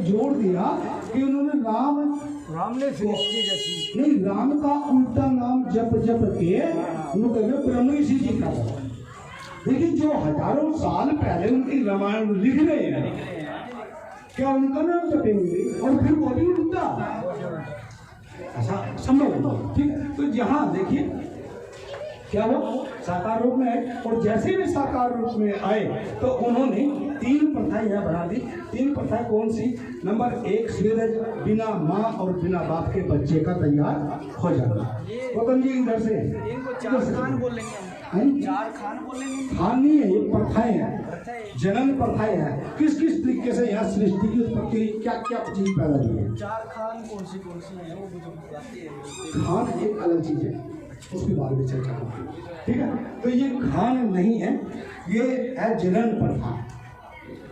जोड़ दिया कि उन्होंने राम ने सृष्टि रची। नहीं, राम का उल्टा नाम जप जप के उन्होंने ब्रह्म ऋषि जी का। देखिए जो हजारों साल पहले उनकी रामायण लिख रहे हैं, क्या उनका नाम जपेंगे और फिर वो भी उल्टा? ऐसा संभव? ठीक है। तो यहाँ देखिए क्या वो साकार रूप में आए, और जैसे भी साकार रूप में आए तो उन्होंने 3 प्रथाएं यहाँ बना दी। 3 प्रथाएं कौन सी? नंबर 1, सूरज बिना माँ और बिना बाप के बच्चे का तैयार हो जाना। गौतम जी इधर से इनको 4 खान बोलेंगे हम। 4 खान बोलेंगे। खान नहीं है, ये प्रथाएं हैं, जनन प्रथाएं हैं। किस किस तरीके से यहाँ सृष्टि की उत्पत्ति, क्या क्या चीज पैदा हुई है। 4 खान कौन सी है वो मुझे बताती है। खान एक अलग चीज है, उसके बारे में चर्चा करते हैं। ठीक है, तो ये खान नहीं है, ये है जनन प्रथा।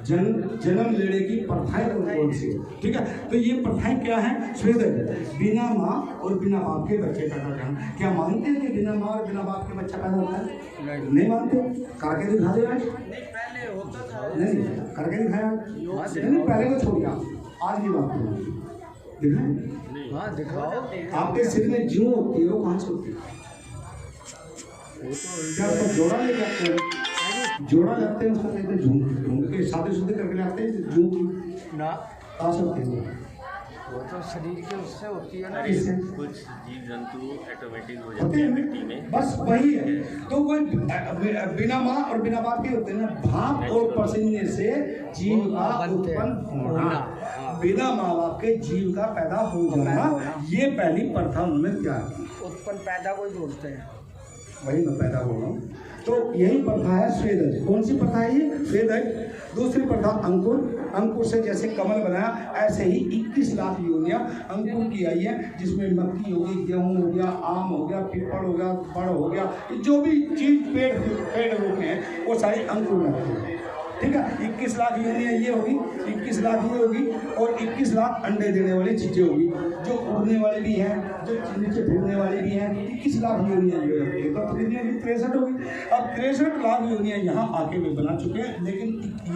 जन्म लेने की प्रथाएं कौन सी है? ठीक है, तो ये प्रथाएं क्या है? स्वेदक बिना माँ और बिना बाप के बच्चे पैदा करना। क्या मानते हैं कि बिना माँ और बिना बाप के बच्चा पैदा होता है? नहीं मानते। करके दिखा दे आज। पहले होता था। नहीं करके दिखाया। नहीं पहले को छोड़िए, आज की बात करो। दिखाएं? हाँ दिखाओ। आपके सिर में जूं होती है, वो कहाँ से होती है? क्या उसको जोड़ा ले जाते हैं? जोड़ा जाते हैं उसको, कहते हैं जूं के शादी शुद्धि करके लाते हैं। जूं ना कहाँ से होते हैं? वो तो शरीर के उससे होती है ना। इससे कुछ जीव जंतु ऑटोमेटिक हो होते जाते हैं हैं मिट्टी में। बस वही है। तो कोई बिना माँ और बिना बाप के होते हैं ना। भाप और पसीने से जीव का उत्पन्न होना, बिना माँ बाप के जीव का पैदा हो जाना, ये पहली प्रथा उन्होंने क्या की। उत्पन्न पैदा कोई बोलते हैं, वही मैं पैदा हो रहा हूँ। तो यही प्रथा है स्वेदज। कौन सी प्रथा है ये? स्वेदज। दूसरी प्रथा अंकुर। अंकुर से जैसे कमल बनाया, ऐसे ही 21 लाख योनियां अंकुर की आई है, जिसमें मक्की हो गई, गेहूं हो गया, आम हो गया, पीपल हो गया, फल हो गया, जो भी चीज पेड़ रूप में है वो सारी अंकुर में है। ठीक है, 21 लाख योनियां ये होगी, 21 लाख ये होगी, और 21 लाख अंडे देने वाली चीजें होगी, जो उड़ने वाली भी हैं, जो नीचे फिरने वाली भी हैं। 21 लाख योनियां ये होती है, तो 63 होगी। अब 63 लाख योनियां यहाँ आके भी बना चुके हैं, लेकिन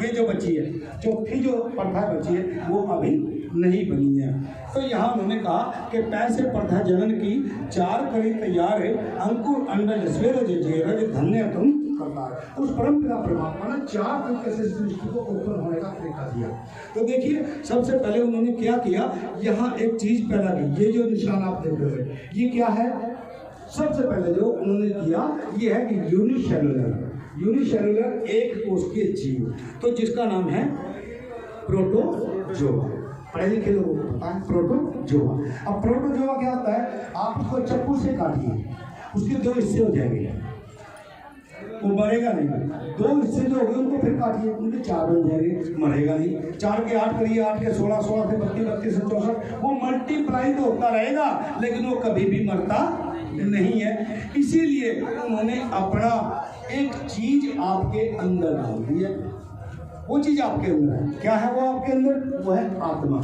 ये जो बची है, चौथी जो प्रथा बची है, वो अभी नहीं बनी है। तो यहाँ उन्होंने कहा कि पैसे प्रथा जनन की 4 कड़ी तैयार है। अंकुर अंडज स्वेदज जेरज धन्य तुम करता है। उस परम पिता परमात्मा ने 4 तरीके से सृष्टि को उत्पन्न होने का तरीका दिया। तो देखिए सबसे पहले उन्होंने क्या किया, यहाँ एक चीज पैदा की। ये जो निशान आप देख रहे हैं ये क्या है? सबसे पहले जो उन्होंने किया ये है कि यूनिसेलुलर एक कोशिकीय जीव, तो जिसका नाम है प्रोटोजोआ। पढ़े लिखे लोगों को पता है प्रोटोजोआ। अब प्रोटोजोआ क्या होता है? आप उसको चाकू से काटिए, उसके 2 हिस्से हो जाएंगे, वो मरेगा नहीं। 2 हिस्से जो हो गए उनको फिर काटिए, उनके 4 बन जाएंगे, मरेगा नहीं। 4 के 8 करिए, 8 के 16, 16 से 32, 32 से 64, वो मल्टीप्लाई तो होता रहेगा, लेकिन वो कभी भी मरता नहीं है। इसीलिए उन्होंने अपना एक चीज आपके अंदर डाल दी है। वो चीज आपके अंदर है। क्या है वो आपके अंदर? वो है आत्मा,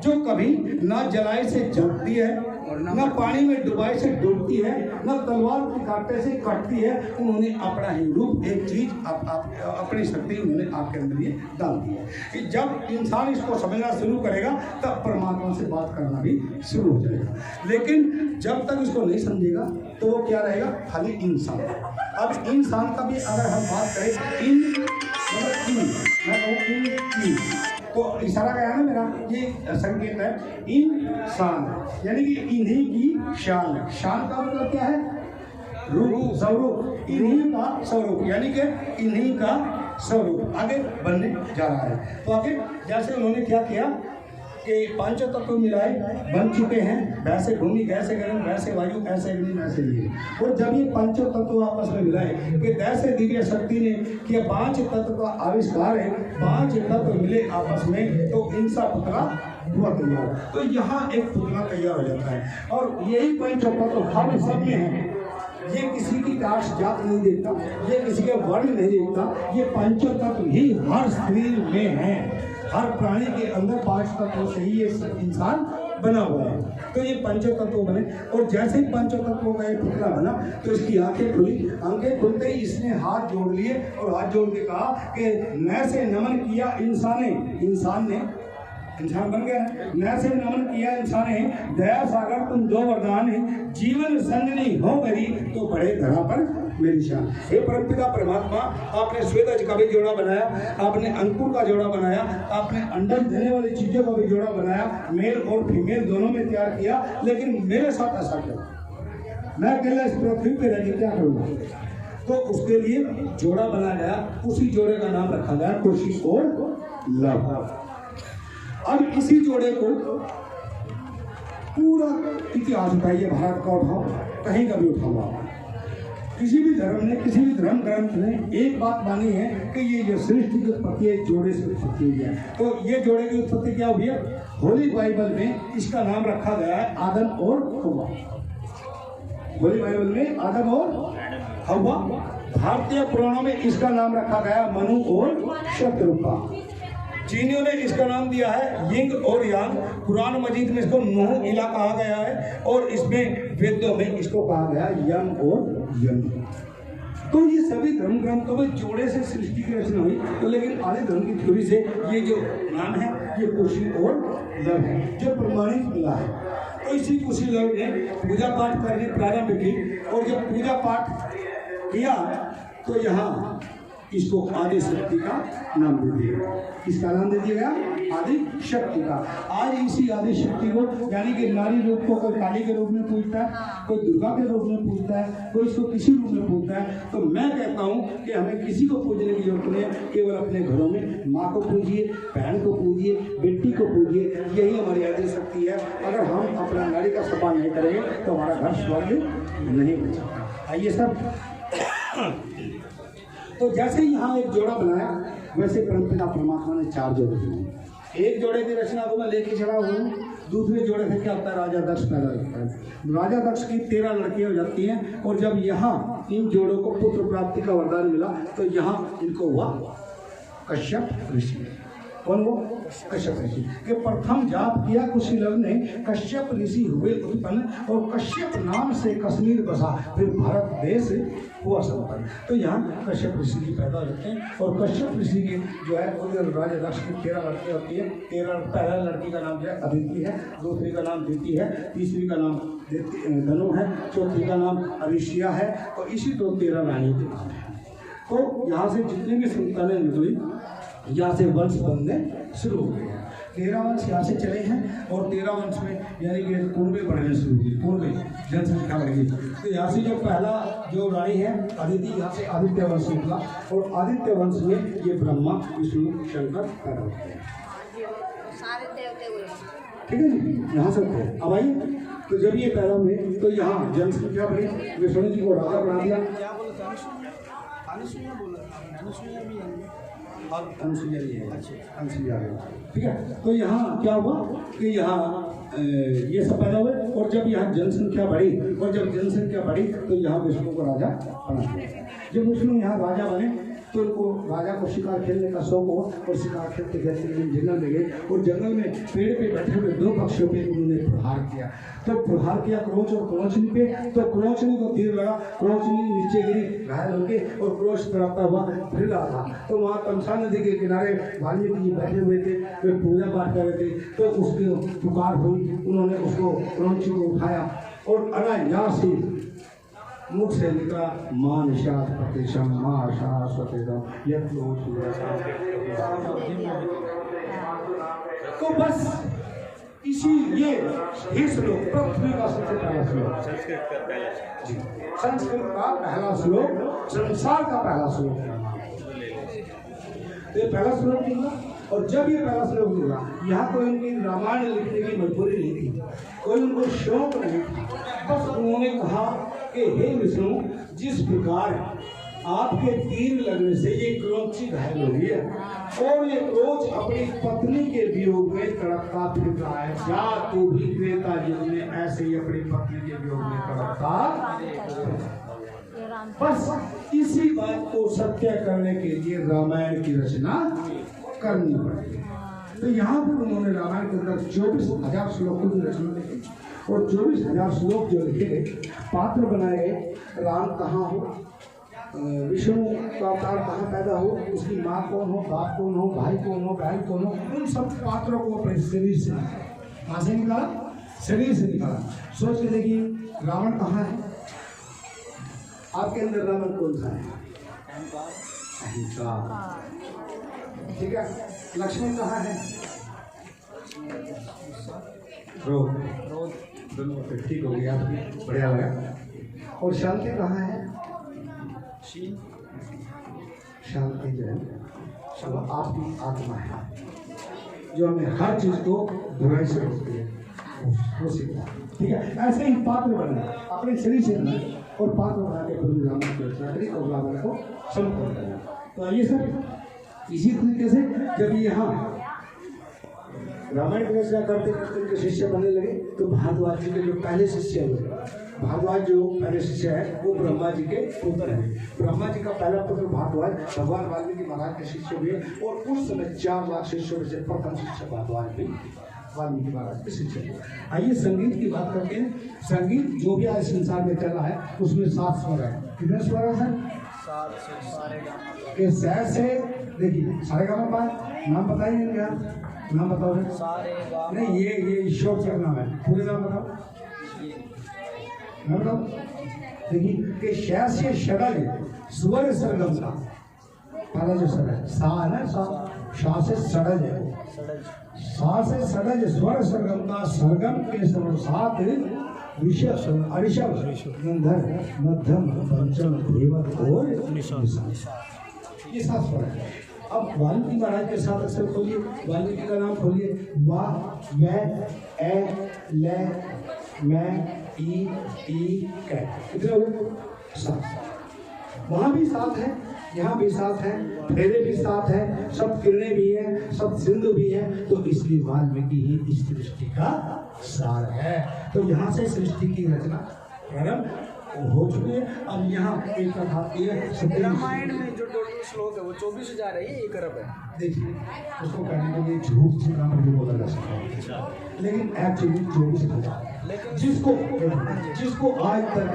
जो कभी ना जलाई से जलती है, ना पानी में डुबाई से डूबती है, ना तलवार की कांटे से कटती है। उन्होंने अपना ही रूप, एक चीज अपनी शक्ति उन्होंने आपके अंदर ये डाल दी है कि जब इंसान इसको समझना शुरू करेगा तब परमात्मा से बात करना भी शुरू हो जाएगा। लेकिन जब तक इसको नहीं समझेगा तो वो क्या रहेगा? खाली इंसान। अब इंसान का भी अगर हम बात करें, मैं कहूँ तो इशारा क्या है ना मेरा, ये संकेत है इंसान, यानी कि इन्हीं की शान है। शान का मतलब क्या है? रूप, स्वरूप, इन्हीं का स्वरूप, यानी कि इन्हीं का स्वरूप आगे बनने जा रहा है। तो आगे जैसे उन्होंने क्या किया कि 5 तत्व मिलाए बन चुके हैं, वैसे भूमि, वैसे गगन, वैसे वायु, ऐसे अग्नि, वैसे ये। और जब ये 5 तत्व आपस में मिलाए कि जैसे दिव्य शक्ति ने कि 5 तत्व का आविष्कार है, 5 तत्व मिले आपस में तो इनसा पुतला हुआ तैयार। तो यहाँ एक पुतला तैयार हो जाता है, और यही 5 तत्व हम सब में हैं। ये किसी की कास्ट जात नहीं देखता, ये किसी के वर्ण नहीं देखता, ये 5 तत्व ही हर शरीर में है। हर प्राणी के अंदर 5 तत्वों से ही ये इंसान बना हुआ है। तो ये 5 तत्व बने, और जैसे ही 5 तत्वों का एक पुतला बना तो इसकी आंखें खुली। आंखें खुलते ही इसने हाथ जोड़ लिए और हाथ जोड़ के कहा कि मैं से नमन किया इंसान ने इंसान बन गया ना। नया से नमन किया इंसान है, दया सागर तुम दो वरदान है, जीवन संगनी हो मेरी तो बड़े धरा पर मेरी शान। हे परमपिता परमात्मा, आपने श्वेतज का भी जोड़ा बनाया, आपने अंकुर का जोड़ा बनाया, आपने अंडा देने वाली चीजों का भी जोड़ा बनाया, मेल और फीमेल दोनों में तैयार किया, लेकिन मेरे साथ ऐसा क्यों? मैं अकेला इस पृथ्वी पे रह के क्या करूँगा? तो उसके लिए जोड़ा बनाया गया, उसी जोड़े का नाम रखा गया खुशी और लव। अब इसी जोड़े को पूरा इतिहास उठाइए, भारत का उठाओ, कहीं का भी उठाओ, किसी भी धर्म ने, किसी भी धर्म ग्रंथ ने एक बात मानी है कि ये जो सृष्टि की उत्पत्ति है जोड़े से उत्पत्ति हुई है। तो ये जोड़े की उत्पत्ति क्या हुई है? होली बाइबल में इसका नाम रखा गया है आदम और हव्वा। होली बाइबल में आदम और हव्वा। भारतीय पुराणों में इसका नाम रखा गया मनु और शत्रुपा। चीनियों ने इसका नाम दिया है यिंग और यांग। कुरान मजीद में इसको नूह इला कहा गया है, और इसमें वेदों में इसको कहा गया यम और यम। तो ये सभी धर्म ग्रंथों में जोड़े से सृष्टि की रचना हुई। तो लेकिन आधे धर्म की थ्योरी से ये जो नाम है ये कुशी और लव है, जो प्रमाणित मिला है। तो इसी कुशी लव ने पूजा पाठ करने प्रारंभ की, और जब पूजा पाठ किया तो यहाँ इसको आदि शक्ति का नाम दे दिया। किसका नाम दे दिया गया? आदि शक्ति का। आज इसी आदि शक्ति को, यानी कि नारी रूप को कोई काली के रूप में पूजता है, कोई दुर्गा के रूप में पूजता है, कोई इसको किसी रूप में पूजता है। तो मैं कहता हूँ कि हमें किसी को पूजने की जरूरत नहीं है, केवल अपने घरों में माँ को पूजिए, बहन को पूजिए, बेटी को पूजिए, यही हमारी आदि शक्ति है। अगर हम अपना नारी का सम्मान नहीं करेंगे तो हमारा घर स्वर्ग नहीं बन सकता। आइए सब। तो जैसे यहाँ एक जोड़ा बनाया, वैसे परमपिता परमात्मा ने 4 जोड़े बनाए। एक जोड़े की रचना को मैं लेके चला हूँ। दूसरे जोड़े से क्या होता है? राजा दक्ष पैदा होता है। राजा दक्ष की 13 लड़कियां हो जाती हैं, और जब यहाँ इन जोड़ों को पुत्र प्राप्ति का वरदान मिला तो यहाँ इनको हुआ कश्यप ऋषि। कौन वो? कश्यप ऋषि के प्रथम जाप किया कुशीलव ने। कश्यप ऋषि हुए उत्पन्न, और कश्यप नाम से कश्मीर बसा, फिर भारत देश हुआ संपन्न। तो यहाँ कश्यप ऋषि की पैदा होते हैं, और कश्यप ऋषि की जो है राजा दक्ष की 13 लड़कियाँ होती है। 13 पहला लड़की का नाम जो है अदिति है, दूसरी का नाम दिति है, तीसरी का नाम धनु है, चौथी का नाम अरिशिया है, और इसी तो 13 रानियों के नाम है। तो यहाँ से जितनी भी संतानें निकली, यहाँ से वंश बनने शुरू हो गए हैं। 13 वंश यहाँ से चले हैं, और 13 वंश में यानी कि पूर्वे बढ़ने शुरू हुई, पूर्वे जनसंख्या बढ़ी। तो यहाँ से जो पहला जो रानी है अदिति, यहाँ से आदित्य वंश निकला, और आदित्य वंश में ये ब्रह्मा विष्णु शंकर पैदा होते हैं। ठीक है जी, यहाँ से थे। अब आइए, तो जब ये पैदा हुए तो यहाँ जनसंख्या बढ़ी, विष्णु जी को राजा बना दिया। अनुसुईया भी है, अनुसुईया है। ठीक है, तो यहाँ क्या हुआ कि यहाँ ये सब पैदा हुए, और जब यहाँ जनसंख्या बढ़ी, और जब जनसंख्या बढ़ी तो यहाँ विष्णु को राजा बना दिया। जब विष्णु यहाँ राजा बने तो उनको राजा को शिकार खेलने का शौक हुआ, और शिकार खेलते खेलते जंगल में गए, और जंगल में पेड़ पे बैठे हुए 2 पक्षियों पे उन्होंने प्रहार किया। तो प्रहार किया क्रोच और क्रोचनी पे, तो क्रोचनी को तीर लगा, क्रोचनी नीचे गिरी घायल हो गई, और क्रोच तड़पता हुआ फिर रहा था। तो वहाँ तमसा नदी के किनारे वाल्मीकि जी बैठे हुए थे, वे पूजा पाठ कर रहे थे। तो उसकी पुकार हुई, उन्होंने उसको क्रोची को उठाया, और अनायास ही मुख से निकला मां निषाद प्रतिशम मां शाश्वतेदम यत्लो तो बस इसी ये ही श्लोक पृथ्वी का सबसे पहला श्लोक, संस्कृत का पहला श्लोक, संसार का पहला श्लोक। तो ये पहला श्लोक निकला, और जब ये पहला श्लोक निकला, यहाँ कोई उनकी रामायण लिखने की मजबूरी नहीं थी, कोई उनको शौक नहीं था। बस उन्होंने कहा कि हे विष्णु, जिस प्रकार आपके तीर लगने से ये क्रोची घायल हो गई है, और ये क्रोच अपनी पत्नी के वियोग में तड़पता फिर रहा है, जा तू भी त्रेता युग में ऐसे ही अपनी पत्नी के वियोग में तड़पता। बस इसी बात को सत्य करने के लिए रामायण की रचना करनी पड़ी। तो यहाँ पर उन्होंने रामायण के अंदर 24,000 श्लोकों की रचना लिखी, और 24,000 श्लोक जो लिखे गए, पात्र बनाए गए, राम कहाँ हो, विष्णु का अवतार कहाँ पैदा हो, उसकी माँ कौन हो, बाप कौन हो, भाई कौन हो, बहन कौन हो, उन सब पात्रों को अपने शरीर से कहाँ से निकाला, शरीर से निकाला। सोच के देखिए रावण कहाँ है, आपके अंदर रावण कौन सा है, अहंकार, ठीक है। लक्ष्मण कहाँ है, क्रोध, दोनों पे ठीक हो गया, बढ़िया लगा। और शांति कहाँ है, शांति जो है वो आपकी आत्मा है, जो हमें हर चीज को बुराई से रोकती है, वो सीखता है, ठीक है। ऐसे ही पात्र बनना, अपने शरीर से बनना और पात्र बना के प्रभु राम की रचना करी और रावण को संपूर्ण करना। तो आइए सर, इसी तरीके से जब यहाँ रामायण की रचना करते करते उनके शिष्य बनने लगे, तो भारद्वाज जी के जो पहले शिष्य हुए, भारद्वाज जो पहले शिष्य है वो ब्रह्मा जी के पुत्र हैं। ब्रह्मा जी का पहला पुत्र भारद्वाज भगवान वाल्मीकि महाराज के शिष्य हुए, और उस समय 4 लाख शिष्यों में से प्रथम शिष्य भारद्वाज भी वाल्मीकि महाराज के शिष्य हुए। आइए संगीत की बात करते हैं। संगीत जो भी आज संसार में चल रहा है उसमें 7 स्वर है। कितने स्वर है सर? 7 से से देखिए सारेगामा नाम बताइए क्या नाम बताओ, नहीं ये ईश्वर का नाम है, पूरे नाम बताओ, नाम बताओ। देखिए कि शय से षडज स्वर सरगम का पहला जो स्वर है सा है ना, सा से सड़ज है, सा से सड़ज स्वर सरगम का, सरगम के स्वर 7 ऋषभ, अरिषभ, गंधर्व, मध्यम, पंचम, धीवत और ये 7 स्वर है। अब वाल्मीकि महाराज के साथ अक्षर खोलिए, वाल्मीकि का नाम खोलिए, वा, वे, ए, ले, मैं, ई, कै, कितने हो गए? 7। वहाँ भी 7 है, यहाँ भी 7 है, फेरे भी 7 है, सब किरणें भी हैं, सब सिंधु भी है, तो इसलिए वाल्मीकि ही इस सृष्टि का सार है। तो यहाँ से सृष्टि की रचना प्रारंभ हो चुकी है। अब यहाँ एक कथा आती है रामायण में जो टोटल श्लोक है वो 24,000 है, ये 1 अरब है। देखिए उसको कहने के लिए झूठ से काम नहीं बोला जा सकता, लेकिन एक्चुअली 24,000, जिसको आज तक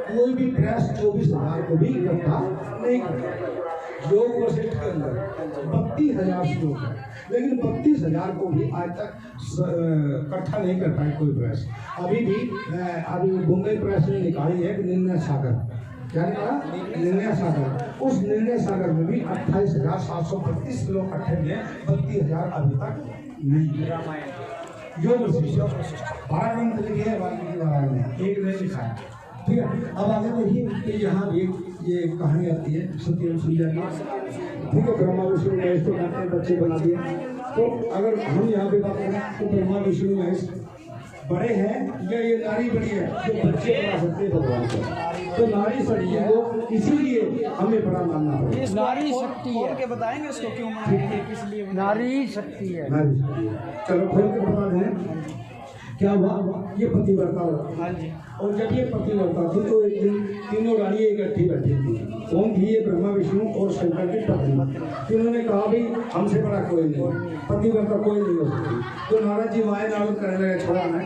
कोई भी प्रेस 24,000 को भी इकट्ठा नहीं करता। योग वशिष्ठ के अंदर 32,000 श्लोक है, लेकिन 32,000 को भी आज तक इकट्ठा नहीं कर पाए कोई प्रेस। अभी मुंबई प्रेस ने निकाली है निर्णय सागर, क्या निकाला? निर्णय सागर। उस निर्णय सागर में भी 28,732 श्लोक इकट्ठे मिले, 32,000 अभी तक नहीं। रामायण योग वशिष्ठ 12 ग्रंथ लिखे हैं वाल्मीकि महाराज ने, एक नहीं लिखा है, ठीक है। अब आगे देखिए कि यहाँ भी ये कहानी आती है सत्यम सुंदर की, ठीक है। ब्रह्मा विष्णु महेश को कहते हैं, बच्चे बना दिए। तो अगर हम यहाँ पे बात करें तो ब्रह्मा विष्णु महेश बड़े हैं या ये नारी बड़ी है जो बच्चे बना सकते हैं भगवान को? तो नारी शक्ति को इसीलिए हमें बड़ा मानना पड़ेगा। नारी शक्ति है, खोल के बताएंगे इसको क्यों मानेंगे, किस लिए नारी शक्ति है। नारी शक्ति है, चलो खोल के बता दें। क्या हुआ, ये पतिव्रता हुआ। हाँ जी। और जब ये पतिव्रता थी तो एक दिन तीनों रानी इकट्ठी बैठी थी। कौन थी ये? ब्रह्मा विष्णु और शंकर की पत्नी। इन्होंने कहा भाई हमसे बड़ा कोई नहीं, पतिव्रता कोई नहीं हो सकती। तो नारद जी माए नारद करने लगे, छोड़ा ना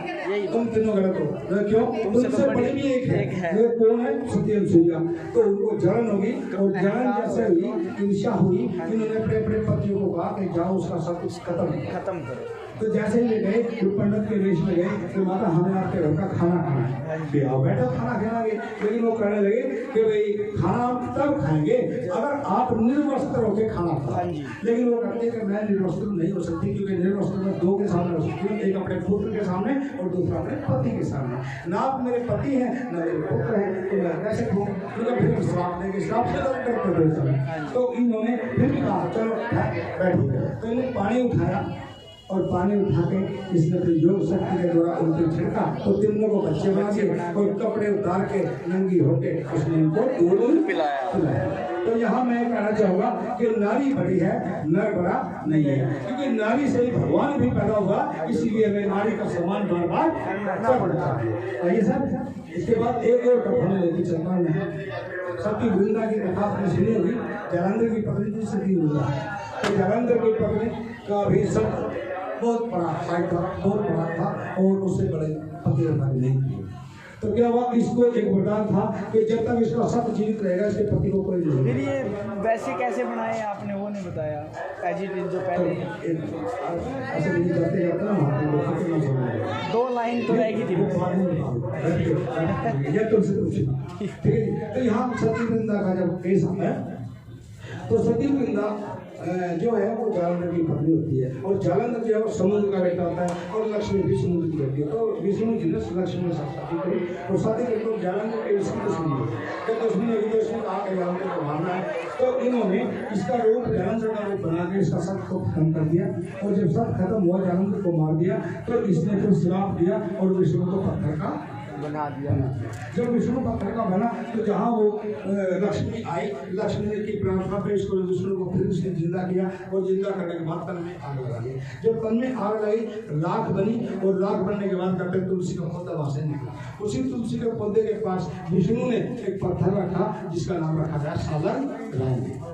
तुम तीनों गलत हो। क्यों? तुमसे बड़ी भी एक है, वो कौन है? सत्यम सूर्या। तो उनको जलन होगी, और जलन जैसे हुई, ईर्ष्या हुई, इन्होंने अपने अपने पतियों को कहा कि जाओ उसका सब कुछ खत्म करो। तो जैसे ही गए तो पंडित के वेश में गए कि माता हमें आपके घर का खाना खाना है, बैठो खाना खिलाएंगे। लेकिन वो कहने लगे कि भाई खाना तब खाएंगे अगर आप निर्वस्त्र होकर खाना खाओ। लेकिन वो कहते हैं कि मैं निर्वस्त्र नहीं हो सकती, क्योंकि निर्वस्त्र में 2 के सामने हो सकती हूँ, एक अपने पुत्र के सामने और दूसरा अपने पति के सामने। ना आप मेरे पति हैं ना मेरे पुत्र हैं, तो मैं कैसे कहूँ? फिर श्राप देंगे, श्राप से तो इन्होंने फिर भी कहा चलो बैठिए। तो इन्होंने पानी उठाया और पानी उठा के इसने फिर योग शक्ति के द्वारा उनको छिड़का, तो तीनों को बच्चे बना दिए और कपड़े उतार के नंगी होके उसने इनको दूध पिलाया। तो यहाँ मैं कहना चाहूँगा कि नारी बड़ी है, नर बड़ा नहीं है, क्योंकि नारी से ही भगवान भी पैदा हुआ, इसीलिए हमें नारी का सम्मान बार बार करना पड़ता है। आइए सर, इसके बाद एक और कथा में लेके चलता हूँ। सती वृंदा की कथा आपने सुनी होगी, जालंधर की पत्नी थी सती वृंदा। तो जालंधर की पत्नी का भी सब बहुत बड़ा फाइट था, बहुत बड़ा था, और उससे बड़े पतिव्रता नहीं किए। तो क्या हुआ, इसको एक वरदान था कि जब तक इसका सत्य जीवित रहेगा इसके पति को कोई नहीं। फिर ये वैसे कैसे बनाए आपने वो नहीं बताया, एजिटेट जो पहले ऐसे नहीं जाते जाते ना वहाँ 2 लाइन तो रहेगी थी। ये तुलसी ठीक है। तो यहाँ सती वृंदा का जब केस आता है तो सती वृंदा जो है वो जालंधर की पत्नी होती है और जालंधर जो है वो समुद्र का बेटा होता है और लक्ष्मी भी समुद्र की होती है। तो विष्णु जी ने लक्ष्मी के साथ शादी करी और शादी करके तो जालंधर के इसकी दुश्मनी है। तो दुश्मनी है तो इसने कहा कि जालंधर को मारना है, तो इन्होंने इसका रूप जालंधर का रूप बना के इसका सब को खत्म कर दिया और जब सब खत्म हुआ जालंधर को मार दिया तो इसने फिर श्राप दिया और विष्णु को पत्थर का बना दिया। जब विष्णु पत्थर का बना तो जहाँ वो लक्ष्मी आई, लक्ष्मी की प्रार्थना पे इसको विष्णु को फिर उसने जिंदा किया और जिंदा करने के बाद तन में आग लगा दी। जब तन में आग लगी राख बनी और राख बनने के बाद कहते तुलसी का पौधा वहां से निकला। उसी तुलसी के पौधे के पास विष्णु ने एक पत्थर रखा जिसका नाम रखा गया सालग राम।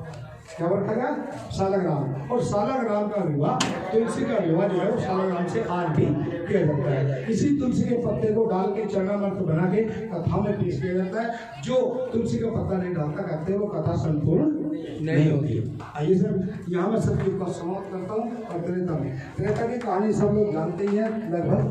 क्या रखा गया? सालग राम। और सालग राम का विवाह, तुलसी का विवाह जो है वो सालग राम से आज भी किया जाता है। इसी तुलसी के पत्ते को डाल के चरणामृत बना के कथा में पेश किया जाता है। जो तुलसी का पत्ता नहीं डालता कहते हैं वो कथा संपूर्ण नहीं होती। आइए सर, यहाँ मैं सत्युग को समाप्त करता हूँ और त्रेता की कहानी सब लोग जानते ही हैं लगभग,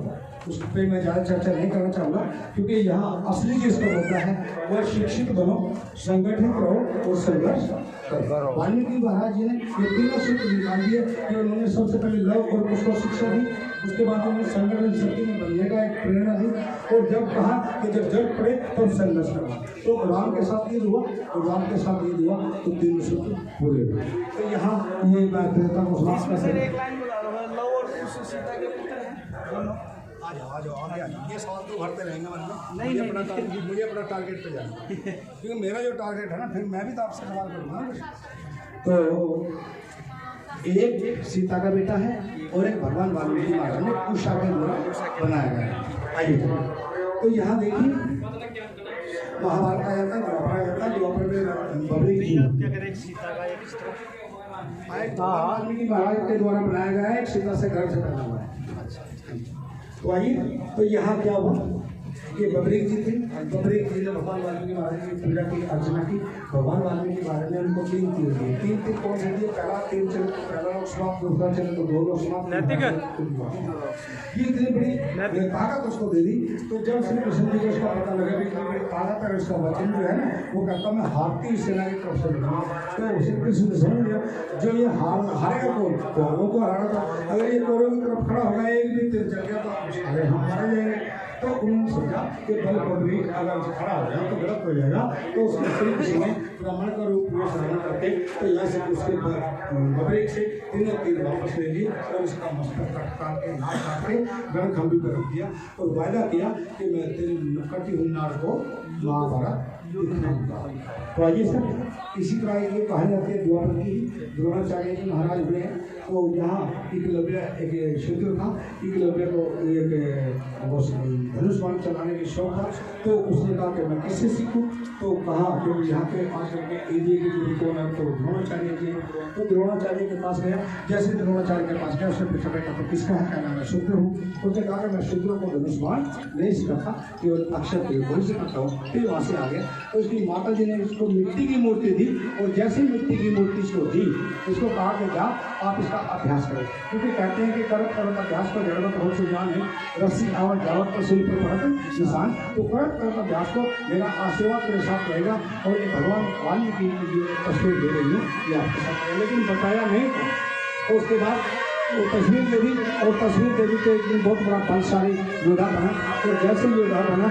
उस पर मैं ज़्यादा चर्चा नहीं करना चाहूँगा क्योंकि यहाँ असली चीज़ का होता है वह शिक्षित बनो, संगठित रहो और संघर्ष करो। वाल्मीकि महाराज जी ने ये तीनों सूत्र निकाल दिए कि उन्होंने सबसे पहले लव और कुश को शिक्षा दी, उसके बाद उन्होंने संगठन शक्ति में बनने का एक प्रेरणा दी और जब कहा कि जब जग पड़े तब संघर्ष करना, तो राम के साथ ये हुआ और राम के साथ ये हुआ तो तीनों सूत्र पूरे हुए। तो यहाँ ये बात त्रेता को समाप्त कर सकते हैं। एक लाइन बता दो, लव और कुश सीता के पुत्र हैं दोनों। आ जाओ आगे आ जाओ। ये सवाल तो भरते रहेंगे मन में। नहीं, मुझे अपना टारगेट पे जाना क्योंकि मेरा जो टारगेट है ना फिर मैं भी तो आपसे सवाल करूँगा ना। तो एक सीता का बेटा है और एक भगवान वाल्मीकि महाराज ने कुशा के द्वारा बनाया गया है। आइए तो यहाँ देखिए महाभारत का जाता है, द्वापर का जाता है। द्वापर में बबरी की क्या करें सीता का एक वाल्मीकि महाराज के द्वारा बनाया गया है, एक सीता से घर से बना हुआ है। तो आइए, तो यहाँ क्या हुआ कि बबरीक जी थे, बबरीक जी ने भगवान वाल्मीकि महाराज की पूजा की, अर्चना की। भगवान वाल्मीकि महाराज ने उनको 3 तीर दिए। 3 तीर कौन से दिए? पहला तीर चले तो पहला लोग समाप्त, दूसरा चले तो 2 लोग समाप्त। ये इतनी बड़ी ताकत उसको दे दी। तो जब श्री कृष्ण जी को उसका पता लगा कि बड़ी ताकत है, उसका वचन जो है ना वो कहता मैं हारती सेना की तरफ से लगा। तो श्री कृष्ण ने समझ लिया जो ये हारेगा कौन? कौरों को हराना था। अगर ये कौरों की तरफ खड़ा होगा, एक भी तीर चल गया तो सारे हम मारे जाएंगे। तो उन्होंने सोचा कि बल बबरीक अगर खड़ा हो जाए तो गलत हो जाएगा। तो उसने श्री कृष्ण ने ब्राह्मण का रूप में धारण करके तो यहाँ से उसके बबरीक से 3 तीर वापस ले लिए और उसका मस्तक काट के नाक काट के गणखंभी पर रख दिया और वायदा किया कि मैं तेरी कटी हुई नाक को महाभारत दिखाऊंगा। तो आइए सर, इसी तरह ये कहानी आती है द्वापर की। द्रोणाचार्य जी महाराज हुए हैं तो यहाँ एकलव्य एक शूद्र था। एकलव्य को एक धनुष बाण चलाने की शौक था। तो उसने कहा कि मैं किससे सीखूं? तो कहा कि यहाँ पे पास करके एरिया की दूरी कौन है? तो द्रोणाचार्य जी। तो द्रोणाचार्य के पास गया। जैसे द्रोणाचार्य के पास गया उसने पूछा बेटा तो किसका है? कहना मैं शूद्र हूँ। उसने कहा कि मैं शूद्रों को धनुष बाण नहीं सिखाता, केवल अक्षर को ही सिखाता हूँ। फिर वहाँ से आ गया। तो उसकी माता जी ने उसको मिट्टी की मूर्ति दी और जैसे मिट्टी की मूर्ति इसको दी उसको कहा कि जा आप इसका अभ्यास करें, क्योंकि कहते हैं कि करत करत अभ्यास को जड़वत हो सुजान है, रस्सी आवत जावत पर सूर्य पर पड़त निशान। तो करत करत अभ्यास को मेरा आशीर्वाद मेरे साथ रहेगा। और ये भगवान वाल्मीकि की जो तस्वीर दे रही हूँ ये आपके साथ है, लेकिन बताया नहीं। तो उसके बाद वो तस्वीर दे दी और तस्वीर दे दी तो एक दिन बहुत बड़ा बलशाली योद्धा बना। और जैसे योद्धा बना